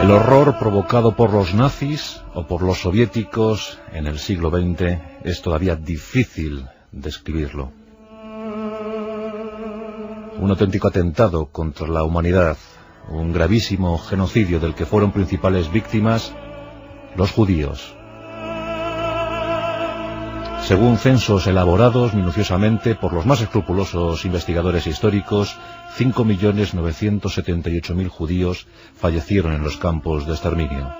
El horror provocado por los nazis o por los soviéticos en el siglo XX es todavía difícil describirlo. Un auténtico atentado contra la humanidad, un gravísimo genocidio del que fueron principales víctimas los judíos. Según censos elaborados minuciosamente por los más escrupulosos investigadores históricos, 5.978.000 judíos fallecieron en los campos de exterminio.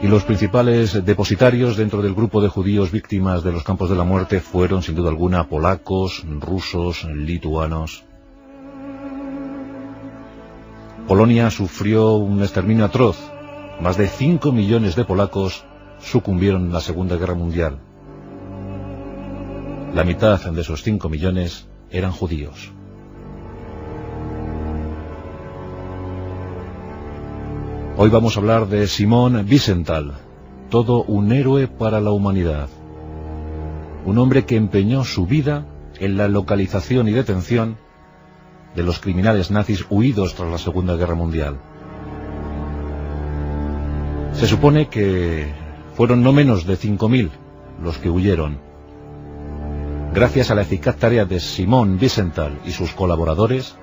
Y los principales depositarios dentro del grupo de judíos víctimas de los campos de la muerte fueron, sin duda alguna, polacos, rusos, lituanos. Polonia sufrió un exterminio atroz. Más de 5 millones de polacos sucumbieron en la Segunda Guerra Mundial. La mitad de esos 5 millones eran judíos. Hoy vamos a hablar de Simon Wiesenthal, todo un héroe para la humanidad. Un hombre que empeñó su vida en la localización y detención de los criminales nazis huidos tras la Segunda Guerra Mundial. Se supone que fueron no menos de 5.000 los que huyeron. Gracias a la eficaz tarea de Simon Wiesenthal y sus colaboradores,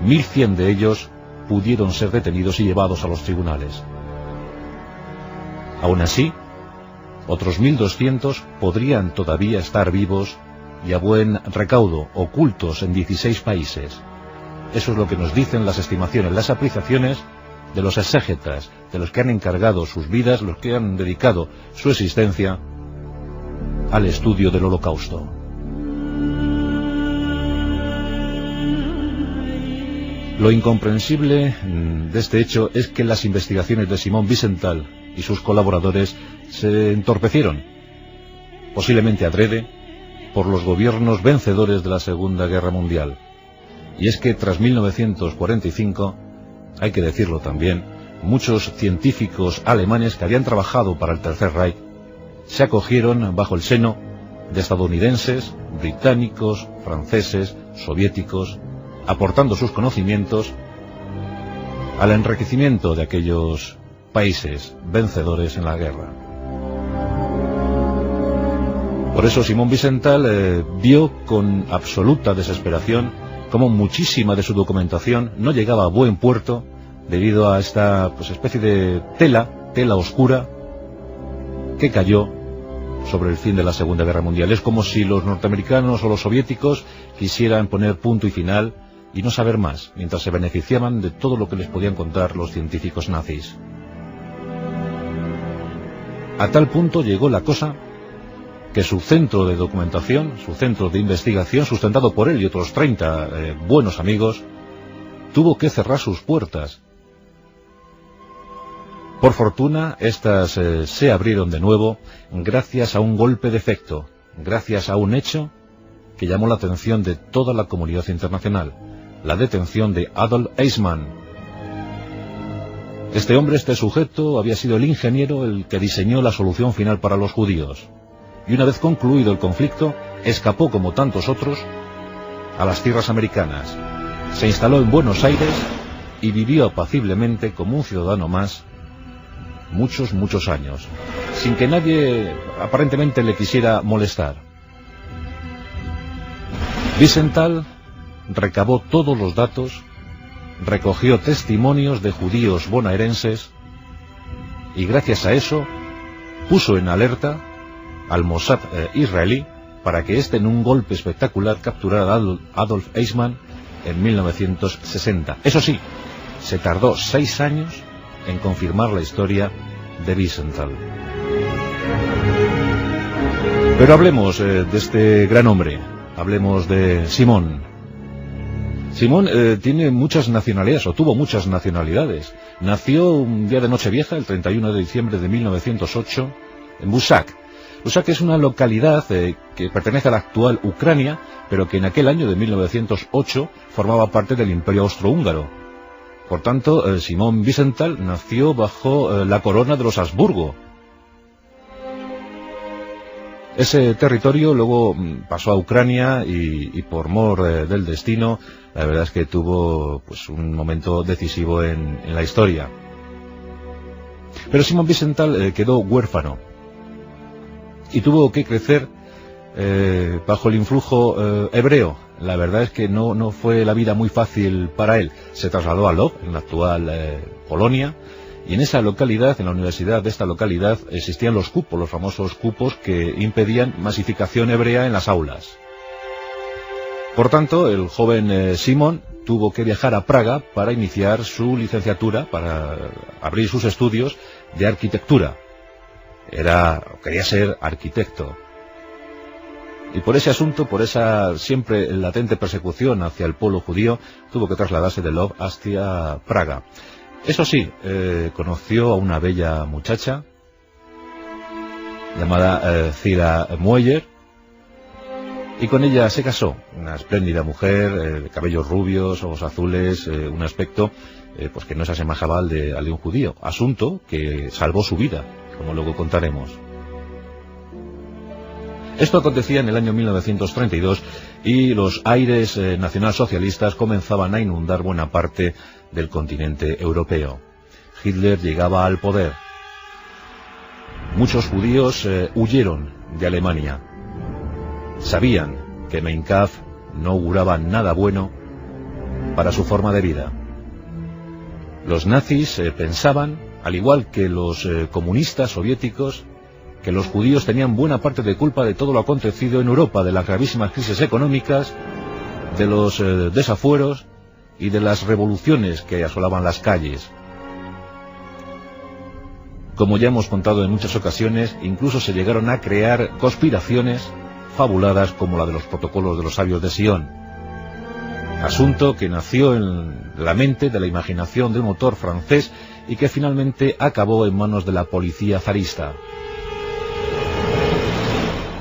1.100 de ellos pudieron ser detenidos y llevados a los tribunales. Aún así, otros 1.200 podrían todavía estar vivos y a buen recaudo, ocultos en 16 países. Eso es lo que nos dicen las estimaciones, las apreciaciones de los exégetas, de los que han encargado sus vidas, los que han dedicado su existencia al estudio del Holocausto. Lo incomprensible de este hecho es que las investigaciones de Simon Wiesenthal y sus colaboradores se entorpecieron, posiblemente adrede, por los gobiernos vencedores de la Segunda Guerra Mundial. Y es que tras 1945, hay que decirlo también, muchos científicos alemanes que habían trabajado para el Tercer Reich se acogieron bajo el seno de estadounidenses, británicos, franceses, soviéticos, aportando sus conocimientos al enriquecimiento de aquellos países vencedores en la guerra. Por eso Simon Wiesenthal vio con absoluta desesperación cómo muchísima de su documentación no llegaba a buen puerto debido a esta especie de tela oscura que cayó sobre el fin de la Segunda Guerra Mundial. Es como si los norteamericanos o los soviéticos quisieran poner punto y final y no saber más, mientras se beneficiaban de todo lo que les podían contar los científicos nazis. A tal punto llegó la cosa que su centro de documentación, su centro de investigación, sustentado por él y otros 30 buenos amigos, tuvo que cerrar sus puertas. Por fortuna, estas se abrieron de nuevo gracias a un golpe de efecto, gracias a un hecho que llamó la atención de toda la comunidad internacional, la detención de Adolf Eichmann. Este hombre, este sujeto, había sido el ingeniero el que diseñó la solución final para los judíos. Y una vez concluido el conflicto, escapó como tantos otros a las tierras americanas. Se instaló en Buenos Aires y vivió apaciblemente como un ciudadano más muchos años, sin que nadie aparentemente le quisiera molestar. Wiesenthal recabó todos los datos, recogió testimonios de judíos bonaerenses y gracias a eso puso en alerta al Mossad israelí para que éste en un golpe espectacular capturara a Adolf Eichmann en 1960. Eso sí, se tardó 6 años en confirmar la historia de Wiesenthal. Pero hablemos de este gran hombre, hablemos de Simon. Simon tiene muchas nacionalidades, o tuvo muchas nacionalidades. Nació un día de Nochevieja, el 31 de diciembre de 1908, en Busak. Busak es una localidad que pertenece a la actual Ucrania, pero que en aquel año de 1908 formaba parte del Imperio Austrohúngaro. Por tanto, Simon Wiesenthal nació bajo la corona de los Habsburgo. Ese territorio luego pasó a Ucrania y por mor del destino, la verdad es que tuvo pues un momento decisivo en la historia. Pero Simón Wiesenthal quedó huérfano y tuvo que crecer bajo el influjo hebreo. La verdad es que no fue la vida muy fácil para él. Se trasladó a Lwów, en la actual Polonia, y en esa localidad, en la universidad de esta localidad, existían los cupos, los famosos cupos que impedían masificación hebrea en las aulas. Por tanto, el joven Simón tuvo que viajar a Praga para iniciar su licenciatura, para abrir sus estudios de arquitectura. Quería ser arquitecto. Y por ese asunto, por esa siempre latente persecución hacia el pueblo judío, tuvo que trasladarse de Lwów hacia Praga. Eso sí, conoció a una bella muchacha llamada Cira Mueller, y con ella se casó. Una espléndida mujer, de cabellos rubios, ojos azules, un aspecto pues que no se asemejaba al de un judío. Asunto que salvó su vida, como luego contaremos. Esto acontecía en el año 1932 y los aires nacionalsocialistas comenzaban a inundar buena parte del continente europeo. Hitler llegaba al poder. Muchos judíos huyeron de Alemania. Sabían que Mein Kampf no auguraba nada bueno para su forma de vida. Los nazis pensaban, al igual que los comunistas soviéticos, que los judíos tenían buena parte de culpa de todo lo acontecido en Europa, de las gravísimas crisis económicas, de los desafueros y de las revoluciones que asolaban las calles. Como ya hemos contado en muchas ocasiones, incluso se llegaron a crear conspiraciones fabuladas como la de los protocolos de los sabios de Sion. Asunto que nació en la mente, de la imaginación de un autor francés y que finalmente acabó en manos de la policía zarista.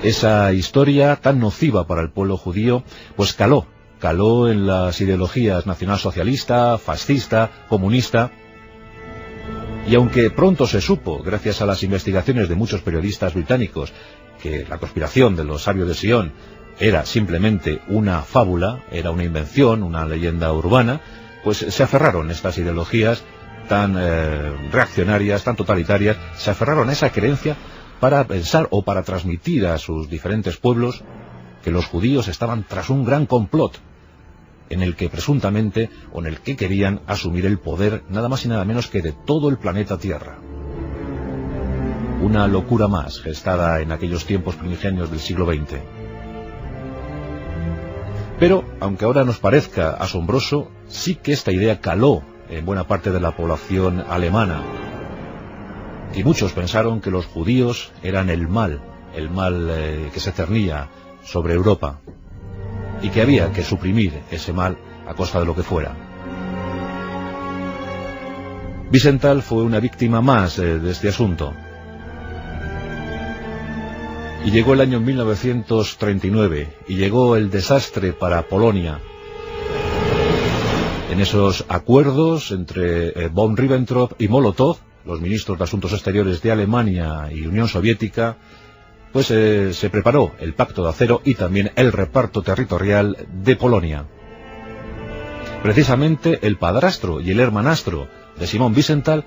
Esa historia tan nociva para el pueblo judío, pues caló en las ideologías nacionalsocialista, fascista, comunista, y aunque pronto se supo, gracias a las investigaciones de muchos periodistas británicos, que la conspiración de los sabios de Sion era simplemente una fábula, era una invención, una leyenda urbana, pues se aferraron estas ideologías tan reaccionarias, tan totalitarias, se aferraron a esa creencia para pensar o para transmitir a sus diferentes pueblos que los judíos estaban tras un gran complot en el que presuntamente, o en el que querían asumir el poder nada más y nada menos que de todo el planeta Tierra. Una locura más gestada en aquellos tiempos primigenios del siglo XX. Pero, aunque ahora nos parezca asombroso, sí que esta idea caló en buena parte de la población alemana. Y muchos pensaron que los judíos eran el mal que se cernía sobre Europa, y que había que suprimir ese mal a costa de lo que fuera. Wiesenthal fue una víctima más de este asunto. Y llegó el año 1939, y llegó el desastre para Polonia. En esos acuerdos entre von Ribbentrop y Molotov, los ministros de Asuntos Exteriores de Alemania y Unión Soviética, pues se preparó el Pacto de Acero y también el reparto territorial de Polonia. Precisamente el padrastro y el hermanastro de Simón Wiesenthal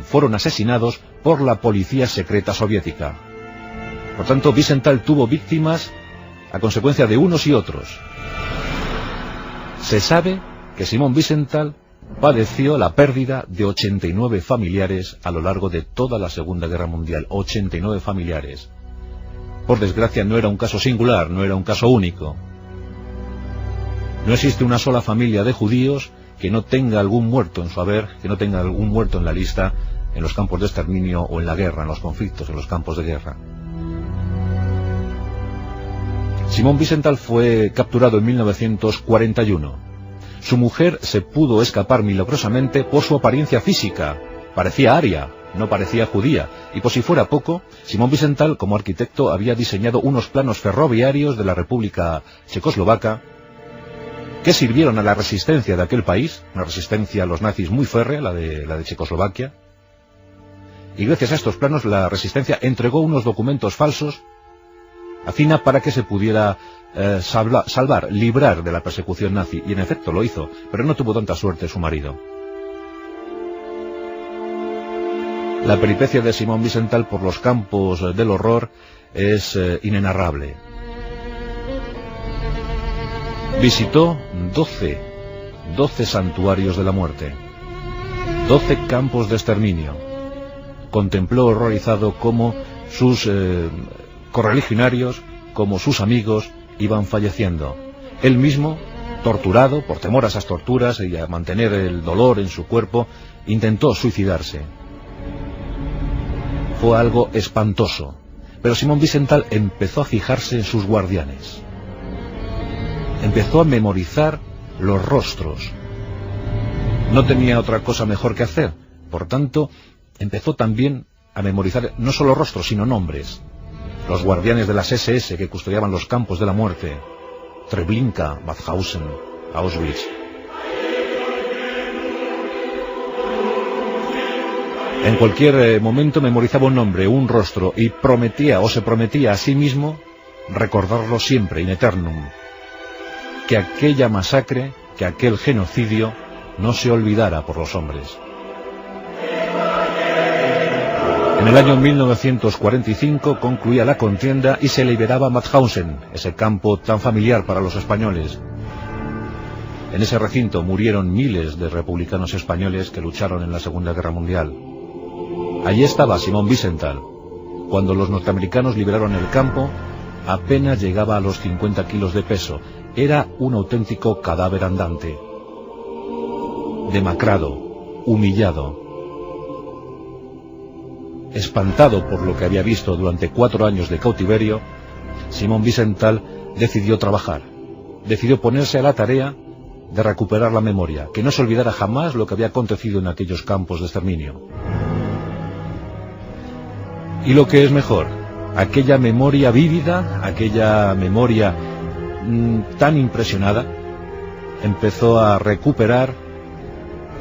fueron asesinados por la policía secreta soviética. Por tanto, Wiesenthal tuvo víctimas a consecuencia de unos y otros. Se sabe que Simón Wiesenthal padeció la pérdida de 89 familiares a lo largo de toda la Segunda Guerra Mundial. 89 familiares. Por desgracia no era un caso singular, no era un caso único. No existe una sola familia de judíos que no tenga algún muerto en su haber, que no tenga algún muerto en la lista, en los campos de exterminio o en la guerra, en los conflictos, en los campos de guerra. Simón Wiesenthal fue capturado en 1941. Su mujer se pudo escapar milagrosamente por su apariencia física. Parecía aria, no parecía judía, y por si fuera poco, Simón Wiesenthal, como arquitecto, había diseñado unos planos ferroviarios de la República Checoslovaca que sirvieron a la resistencia de aquel país, una resistencia a los nazis muy férrea, la de Checoslovaquia, y gracias a estos planos la resistencia entregó unos documentos falsos Hacina para que se pudiera librar de la persecución nazi, y en efecto lo hizo, pero no tuvo tanta suerte su marido. La peripecia de Simón Wiesenthal por los campos del horror es inenarrable. Visitó 12 santuarios de la muerte, 12 campos de exterminio. Contempló horrorizado cómo sus correligionarios, como sus amigos, iban falleciendo. Él mismo, torturado por temor a esas torturas y a mantener el dolor en su cuerpo, intentó suicidarse. Fue algo espantoso, pero Simón Wiesenthal empezó a fijarse en sus guardianes. Empezó a memorizar los rostros. No tenía otra cosa mejor que hacer, por tanto, empezó también a memorizar no solo rostros, sino nombres. Los guardianes de las SS que custodiaban los campos de la muerte: Treblinka, Mauthausen, Auschwitz. En cualquier momento memorizaba un nombre, un rostro, y se prometía a sí mismo recordarlo siempre, in eternum. Que aquella masacre, que aquel genocidio, no se olvidara por los hombres. En el año 1945 concluía la contienda y se liberaba Mauthausen, ese campo tan familiar para los españoles. En ese recinto murieron miles de republicanos españoles que lucharon en la Segunda Guerra Mundial. Allí estaba Simón Wiesenthal. Cuando los norteamericanos liberaron el campo, apenas llegaba a los 50 kilos de peso. Era un auténtico cadáver andante. Demacrado, humillado. Espantado por lo que había visto durante 4 años de cautiverio, Simón Wiesenthal decidió trabajar. Decidió ponerse a la tarea de recuperar la memoria, que no se olvidara jamás lo que había acontecido en aquellos campos de exterminio. Y lo que es mejor, aquella memoria vívida, aquella memoria tan impresionada, empezó a recuperar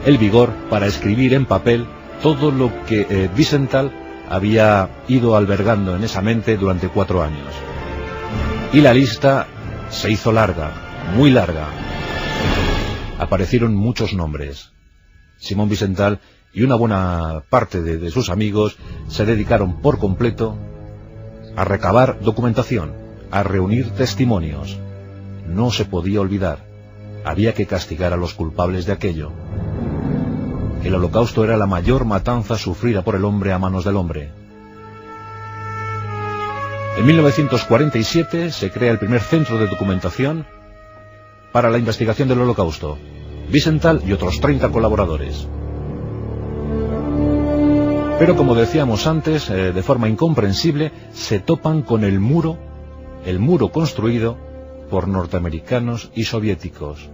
el vigor para escribir en papel todo lo que Wiesenthal había ido albergando en esa mente durante 4 años. Y la lista se hizo larga, muy larga. Aparecieron muchos nombres. Simón Wiesenthal y una buena parte de sus amigos se dedicaron por completo a recabar documentación, a reunir testimonios. No se podía olvidar. Había que castigar a los culpables de aquello. El Holocausto era la mayor matanza sufrida por el hombre a manos del hombre. En 1947 se crea el primer centro de documentación para la investigación del Holocausto. Wiesenthal y otros 30 colaboradores. Pero como decíamos antes, de forma incomprensible, se topan con el muro construido por norteamericanos y soviéticos.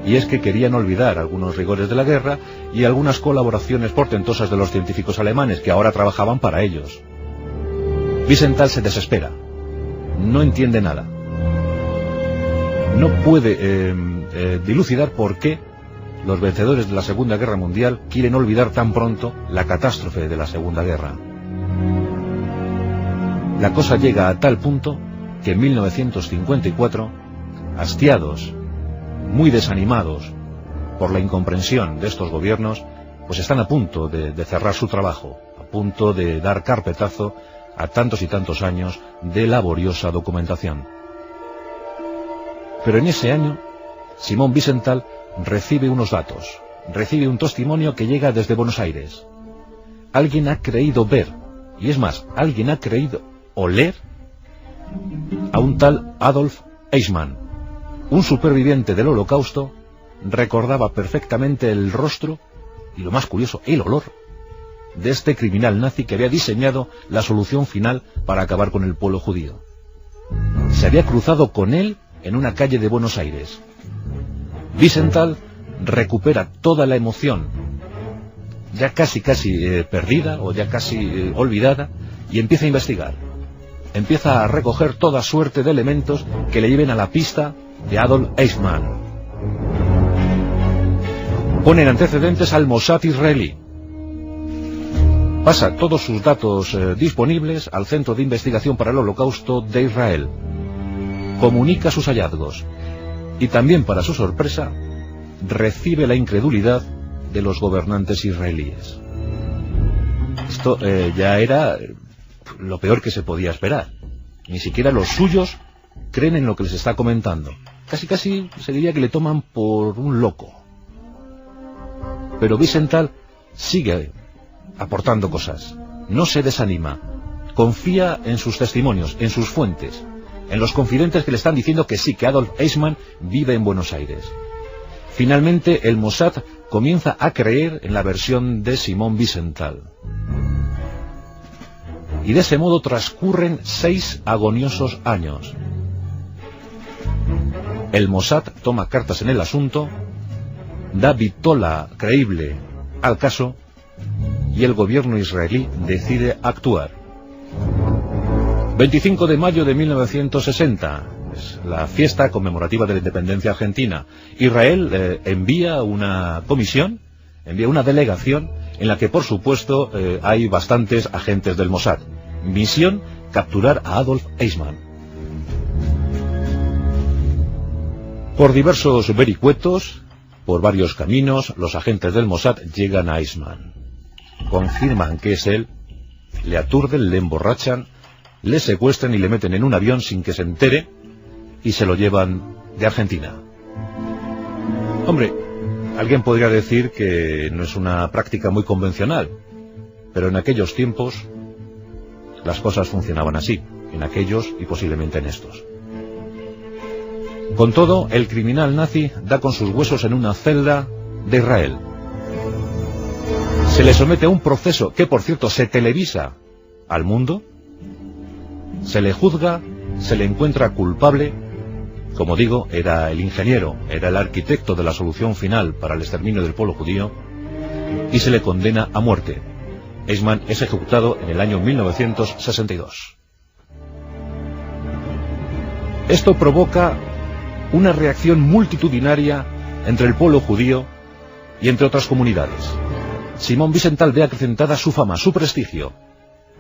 Y es que querían olvidar algunos rigores de la guerra y algunas colaboraciones portentosas de los científicos alemanes que ahora trabajaban para ellos. Wiesenthal se desespera, no entiende nada, no puede dilucidar por qué los vencedores de la Segunda Guerra Mundial quieren olvidar tan pronto la catástrofe de la Segunda Guerra. La cosa llega a tal punto que en 1954, hastiados, muy desanimados por la incomprensión de estos gobiernos, pues están a punto de cerrar su trabajo, a punto de dar carpetazo a tantos y tantos años de laboriosa documentación. Pero en ese año, Simón Wiesenthal recibe unos datos, recibe un testimonio que llega desde Buenos Aires. Alguien ha creído ver, y es más, alguien ha creído oler a un tal Adolf Eichmann, un superviviente del Holocausto. Recordaba perfectamente el rostro y, lo más curioso, el olor de este criminal nazi que había diseñado la solución final para acabar con el pueblo judío. Se había cruzado con él en una calle de Buenos Aires. Wiesenthal recupera toda la emoción, ya casi perdida o ya casi olvidada, y empieza a investigar. Empieza a recoger toda suerte de elementos que le lleven a la pista de Adolf Eichmann. Ponen antecedentes al Mossad israelí. pasa todos sus datos disponibles al Centro de Investigación para el Holocausto de Israel. Comunica sus hallazgos y también, para su sorpresa, recibe la incredulidad de los gobernantes israelíes. Esto ya era lo peor que se podía esperar. Ni siquiera los suyos creen en lo que les está comentando. Casi se diría que le toman por un loco. Pero Wiesenthal sigue aportando cosas. No se desanima. Confía en sus testimonios, en sus fuentes, en los confidentes que le están diciendo que sí, que Adolf Eichmann vive en Buenos Aires. Finalmente, el Mossad comienza a creer en la versión de Simon Wiesenthal. Y de ese modo transcurren 6 agoniosos años. El Mossad toma cartas en el asunto, da vitola creíble al caso, y el gobierno israelí decide actuar. 25 de mayo de 1960, es la fiesta conmemorativa de la independencia argentina. Israel envía una comisión, envía una delegación, en la que por supuesto hay bastantes agentes del Mossad. Misión: capturar a Adolf Eichmann. Por diversos vericuetos, por varios caminos, los agentes del Mossad llegan a Eichmann. Confirman que es él, le aturden, le emborrachan, le secuestran y le meten en un avión sin que se entere y se lo llevan de Argentina. Hombre, alguien podría decir que no es una práctica muy convencional, pero en aquellos tiempos las cosas funcionaban así, en aquellos y posiblemente en estos. Con todo, el criminal nazi da con sus huesos en una celda de Israel. Se le somete a un proceso que, por cierto, se televisa al mundo, se le juzga, se le encuentra culpable. Como digo, era el ingeniero, era el arquitecto de la solución final para el exterminio del pueblo judío, y se le condena a muerte. Eichmann es ejecutado en el año 1962. Esto provoca una reacción multitudinaria entre el pueblo judío y entre otras comunidades. Simon Wiesenthal ve acrecentada su fama, su prestigio.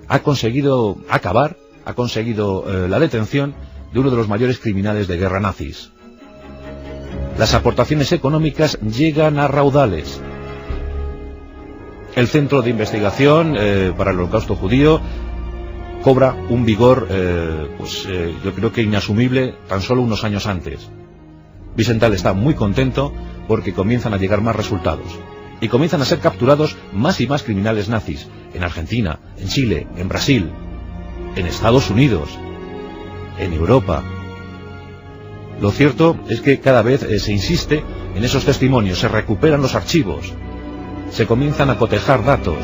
Ha conseguido acabar, ha conseguido la detención de uno de los mayores criminales de guerra nazis. Las aportaciones económicas llegan a raudales. El Centro de Investigación para el Holocausto Judío cobra un vigor, yo creo que inasumible, tan solo unos años antes. Wiesenthal está muy contento porque comienzan a llegar más resultados. Y comienzan a ser capturados más y más criminales nazis, en Argentina, en Chile, en Brasil, en Estados Unidos, en Europa. Lo cierto es que cada vez se insiste en esos testimonios, se recuperan los archivos, se comienzan a cotejar datos.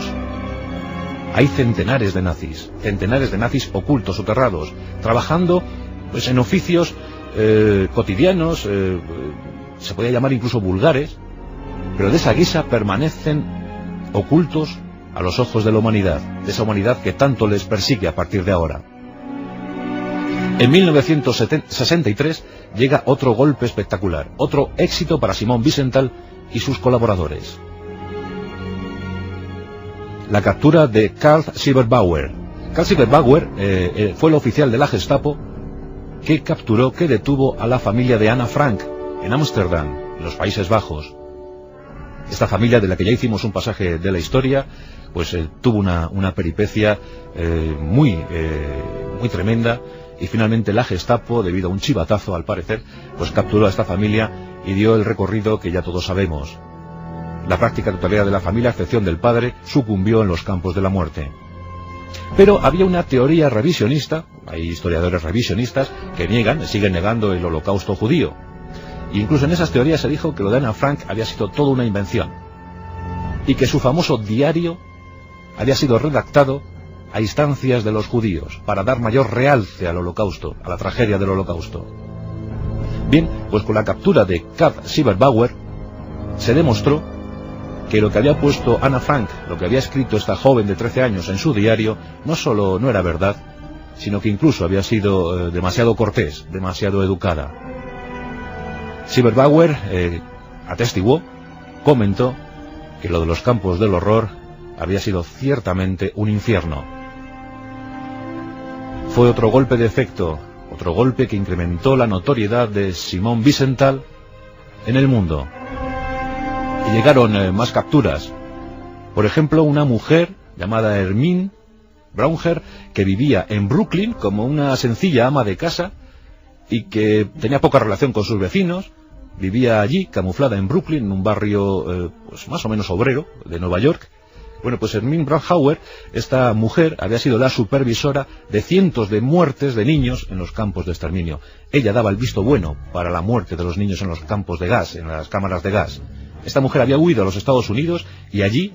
Hay centenares de nazis ocultos, soterrados, trabajando pues en oficios cotidianos, se podría llamar incluso vulgares, pero de esa guisa permanecen ocultos a los ojos de la humanidad, de esa humanidad que tanto les persigue a partir de ahora. En 1963 llega otro golpe espectacular, otro éxito para Simon Wiesenthal y sus colaboradores. La captura de Karl Silberbauer. Karl Silberbauer fue el oficial de la Gestapo que capturó, que detuvo a la familia de Anna Frank en Ámsterdam, en los Países Bajos. Esta familia, de la que ya hicimos un pasaje de la historia, pues tuvo una peripecia muy tremenda, y finalmente la Gestapo, debido a un chivatazo al parecer, pues capturó a esta familia y dio el recorrido que ya todos sabemos. La práctica totalidad de la familia, a excepción del padre, sucumbió en los campos de la muerte. Pero había una teoría revisionista, hay historiadores revisionistas que siguen negando el holocausto judío. E incluso en esas teorías se dijo que lo de Anna Frank había sido toda una invención, y que su famoso diario había sido redactado a instancias de los judíos, para dar mayor realce al holocausto, a la tragedia del holocausto. Bien, pues con la captura de Karl Silberbauer se demostró que lo que había puesto Anna Frank, lo que había escrito esta joven de 13 años en su diario, no solo no era verdad, sino que incluso había sido demasiado cortés, demasiado educada. Silberbauer atestiguó, comentó, que lo de los campos del horror había sido ciertamente un infierno. Fue otro golpe de efecto, otro golpe que incrementó la notoriedad de Simon Wiesenthal en el mundo. Y llegaron más capturas. Por ejemplo, una mujer llamada Hermine Braunger, que vivía en Brooklyn como una sencilla ama de casa y que tenía poca relación con sus vecinos. Vivía allí, camuflada en Brooklyn, en un barrio pues más o menos obrero de Nueva York. Bueno, pues Hermine Braunger, esta mujer, había sido la supervisora de cientos de muertes de niños en los campos de exterminio. Ella daba el visto bueno para la muerte de los niños en los campos de gas, en las cámaras de gas. Esta mujer había huido a los Estados Unidos y allí,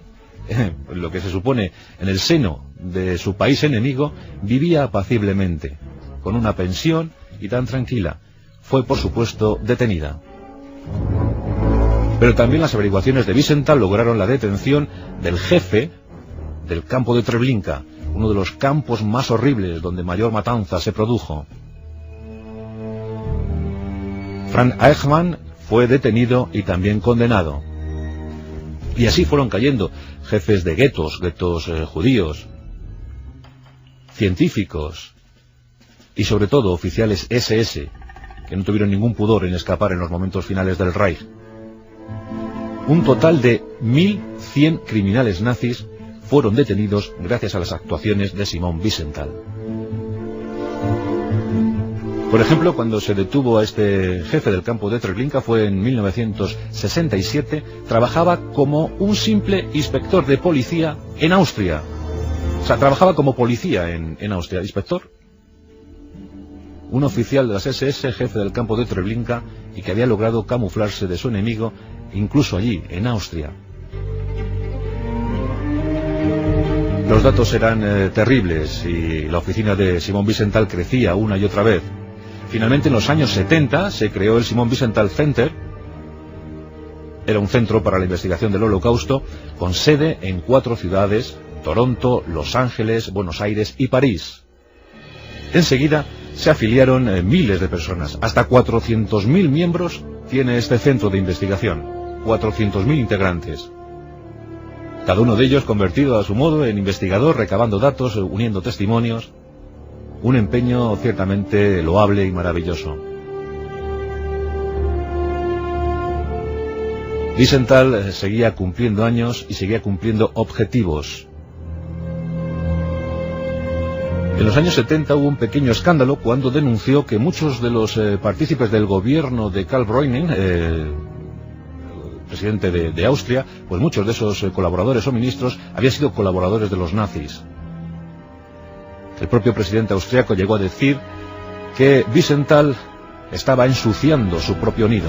lo que se supone en el seno de su país enemigo, vivía apaciblemente, con una pensión y tan tranquila. Fue, por supuesto, detenida. Pero también las averiguaciones de Wiesenthal lograron la detención del jefe del campo de Treblinka, uno de los campos más horribles donde mayor matanza se produjo. Franz Eichmann fue detenido y también condenado. Y así fueron cayendo jefes de guetos judíos, científicos y sobre todo oficiales SS, que no tuvieron ningún pudor en escapar en los momentos finales del Reich. Un total de 1.100 criminales nazis fueron detenidos gracias a las actuaciones de Simon Wiesenthal. Por ejemplo, cuando se detuvo a este jefe del campo de Treblinka fue en 1967, trabajaba como un simple inspector de policía en Austria. O sea, trabajaba como policía en Austria, inspector. Un oficial de las SS, jefe del campo de Treblinka, y que había logrado camuflarse de su enemigo, incluso allí, en Austria. Los datos eran terribles y la oficina de Simon Wiesenthal crecía una y otra vez. Finalmente, en los años 70, se creó el Simon Wiesenthal Center. Era un centro para la investigación del Holocausto, con sede en 4 ciudades: Toronto, Los Ángeles, Buenos Aires y París. Enseguida se afiliaron miles de personas. Hasta 400.000 miembros tiene este centro de investigación. 400.000 integrantes. Cada uno de ellos convertido a su modo en investigador, recabando datos, uniendo testimonios. Un empeño ciertamente loable y maravilloso. Wiesenthal seguía cumpliendo años y seguía cumpliendo objetivos. En los años 70 hubo un pequeño escándalo cuando denunció que muchos de los partícipes del gobierno de Karl Breuning, presidente de Austria, pues muchos de esos colaboradores o ministros habían sido colaboradores de los nazis. El propio presidente austriaco llegó a decir que Wiesenthal estaba ensuciando su propio nido.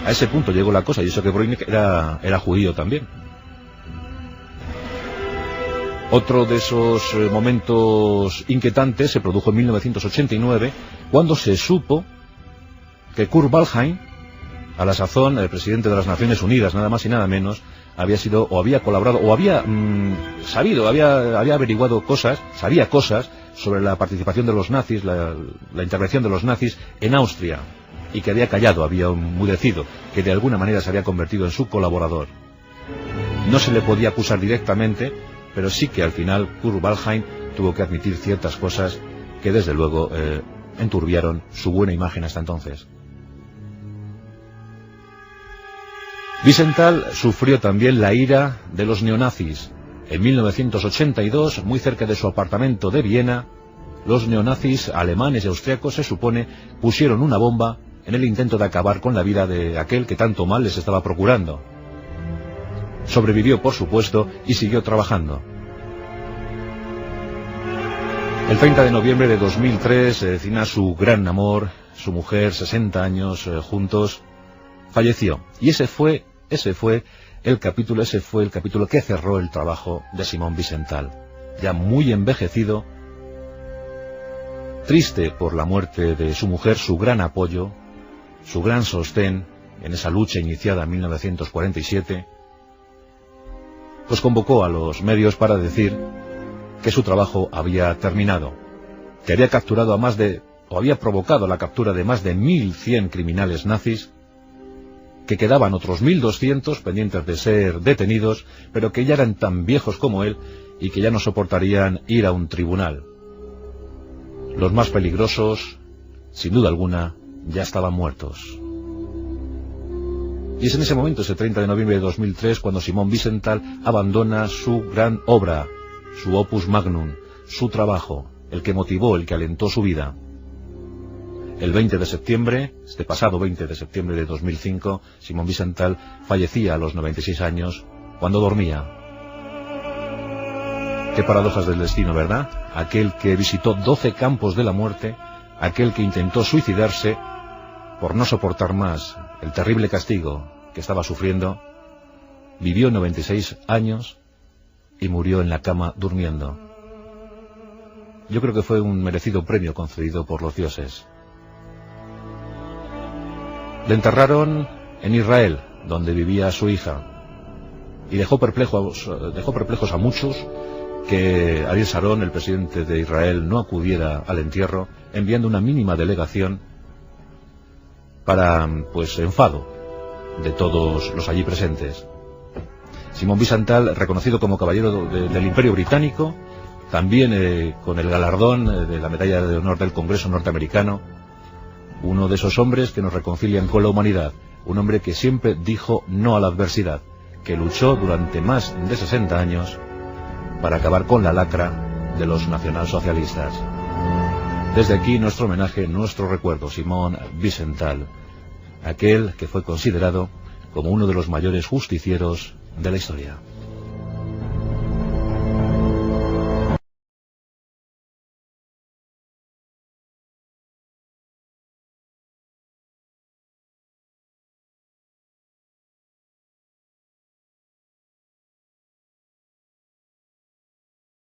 A ese punto llegó la cosa, y eso que Breuning era judío también. Otro de esos momentos inquietantes se produjo en 1989, cuando se supo que Kurt Waldheim, a la sazón el presidente de las Naciones Unidas, nada más y nada menos, había sido, o había colaborado, o había sabido, había averiguado cosas, sabía cosas sobre la participación de los nazis, la intervención de los nazis en Austria, y que había callado, había enmudecido, que de alguna manera se había convertido en su colaborador. No se le podía acusar directamente, pero sí que al final Kurt Waldheim tuvo que admitir ciertas cosas que desde luego enturbiaron su buena imagen hasta entonces. Wiesenthal sufrió también la ira de los neonazis. En 1982, muy cerca de su apartamento de Viena, los neonazis alemanes y austriacos, se supone, pusieron una bomba en el intento de acabar con la vida de aquel que tanto mal les estaba procurando. Sobrevivió, por supuesto, y siguió trabajando. El 30 de noviembre de 2003, Zina, su gran amor, su mujer, 60 años juntos, falleció. Y ese fue el capítulo que cerró el trabajo de Simon Wiesenthal. Ya muy envejecido, triste por la muerte de su mujer, su gran apoyo, su gran sostén en esa lucha iniciada en 1947, pues convocó a los medios para decir que su trabajo había terminado, que había capturado había provocado la captura de más de 1.100 criminales nazis, que quedaban otros 1.200 pendientes de ser detenidos, pero que ya eran tan viejos como él y que ya no soportarían ir a un tribunal. Los más peligrosos, sin duda alguna, ya estaban muertos. Y es en ese momento, ese 30 de noviembre de 2003, cuando Simón Wiesenthal abandona su gran obra, su opus magnum, su trabajo, el que motivó, el que alentó su vida. El 20 de septiembre, este pasado 20 de septiembre de 2005, Simón Wiesenthal fallecía a los 96 años, cuando dormía. Qué paradojas del destino, ¿verdad? Aquel que visitó 12 campos de la muerte, aquel que intentó suicidarse por no soportar más el terrible castigo que estaba sufriendo, vivió 96 años y murió en la cama durmiendo. Yo creo que fue un merecido premio concedido por los dioses. Le enterraron en Israel, donde vivía su hija, y dejó perplejos a muchos que Ariel Sharon, el presidente de Israel, no acudiera al entierro, enviando una mínima delegación para, enfado de todos los allí presentes. Simón Wiesenthal, reconocido como caballero del Imperio Británico, también con el galardón de la Medalla de Honor del Congreso norteamericano, uno de esos hombres que nos reconcilian con la humanidad, un hombre que siempre dijo no a la adversidad, que luchó durante más de 60 años para acabar con la lacra de los nacionalsocialistas. Desde aquí nuestro homenaje, nuestro recuerdo, Simón Wiesenthal, aquel que fue considerado como uno de los mayores justicieros de la historia.